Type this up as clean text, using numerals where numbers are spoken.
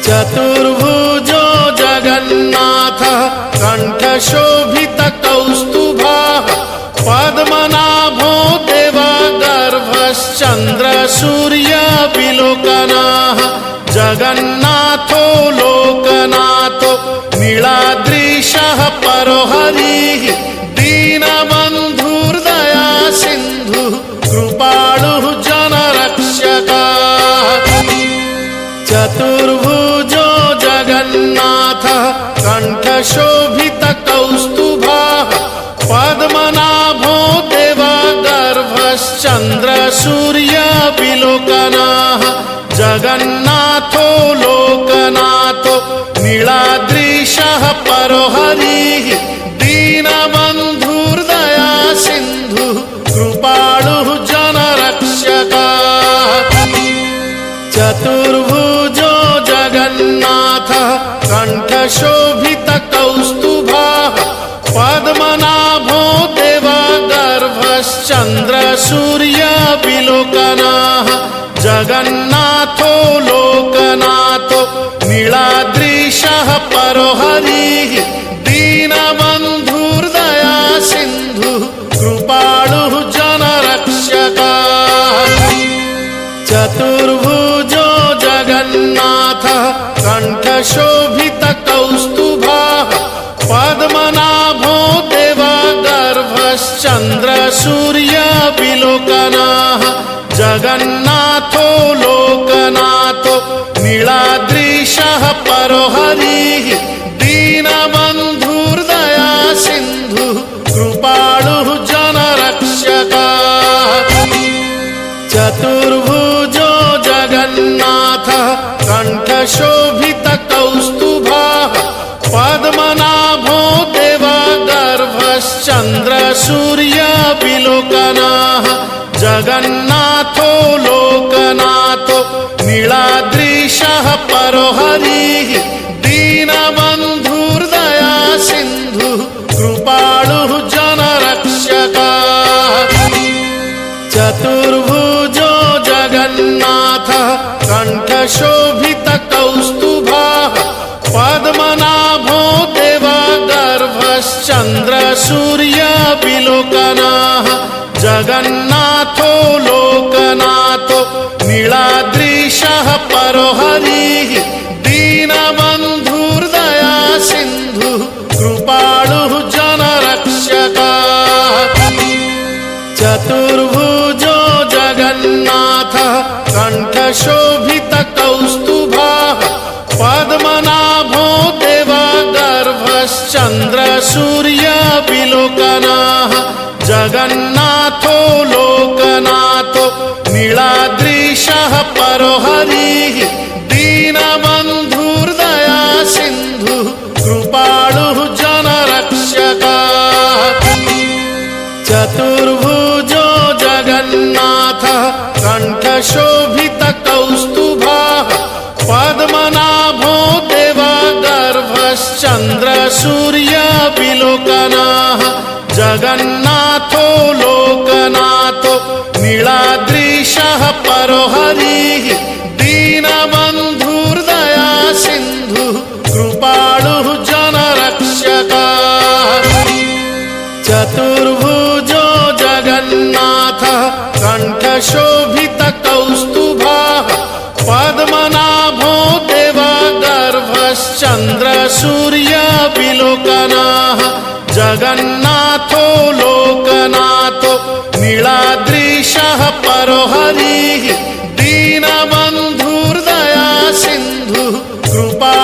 चतुर्भुजो जगन्नाथः कण्ठशोभितकौस्तुभः पद्मनाभो देवगर्भश्चन्द्रसूर्यविलोकनः जगन्नाथो लोकनाथो नीलाद्रीशः परो हरिः दीनबन्धुर्दया सिन्धुः कृपालुः जनरक्षकः चतुर्भुजो जगन्नाथः कण्ठशोभितकौस्तुभः पद्मनाभो देवगर्भश्चन्द्रसूर्यविलोकनः जगन्नाथो लोकनाथो नीलाद्रीशः परो हरिः दीनबन्धुर्दया सिन्धुः कृपालुः जनरक्षकः चतुर्भुजो जगन्नाथः कण्ठशोभितकौस्तुभः पद्मनाभो देवगर्भश्चन्द्रसूर्यविलोकनः जगन्नाथो लोकनाथो नीलाद्रीशः परो हरिः दीनबन्धुर्दया सिन्धुः कृपालुः जनरक्षकः चतुर्भुजो जगन्नाथः कण्ठशोभितकौस्तुभः पद्मनाभो देवगर्भश्चन्द्रसूर्यविलोकनः जगन्नाथो लोकनाथो नीलाद्रीशः परो हरिः दीनबन्धुर्दया सिन्धुः कृपालुः जनरक्षकः चतुर्भुजो जगन्नाथः कण्ठशोभितकौस्तुभः पद्मनाभो देवगर्भश्चन्द्रसूर्यविलोकनः जगन्नाथो लोकनाथो नीलाद्रीशः परो हरिः दीनबन्धुर्दया सिन्धुः कृपालुः जनरक्षकः चतुर्भुजो जगन्नाथः कण्ठशोभितकौस्तुभः पद्मनाभो देवगर्भश्चन्द्रसूर्यविलोकनः जगन्नाथो लोकनाथो नीलाद्रीशः परो हरिः दीनबन्धुर्दया सिन्धुः कृपालुः जनरक्षकः चतुर्भुजो जगन्नाथः कण्ठशोभितकौस्तुभः पद्मनाभो देवगर्भश्चन्द्रसूर्यविलोकनः जगन्नाथो लोकनाथो नीलाद्रीशः परो हरिः दीनबन्धुर्दया सिन्धुः कृपालुः जनरक्षकः चतुर्भुजो जगन्नाथः कण्ठशोभितकौस्तुभः पद्मनाभो देवगर्भश्चन्द्रसूर्यविलोकनः जगन्नाथो लोकनाथो नीलाद्रीशः परो हरिः दीनबन्धुर्दया सिन्धुः कृपालुः जनरक्षकः चतुर्भुजो जगन्नाथः कण्ठशोभितकौस्तुभः पद्मनाभो देवगर्भश्चन्द्रसूर्यविलोकनः जगन्नाथो लोकनाथो नीलाद्रीशः परो हरिः दीनबन्धुर्दया सिन्धुः कृपा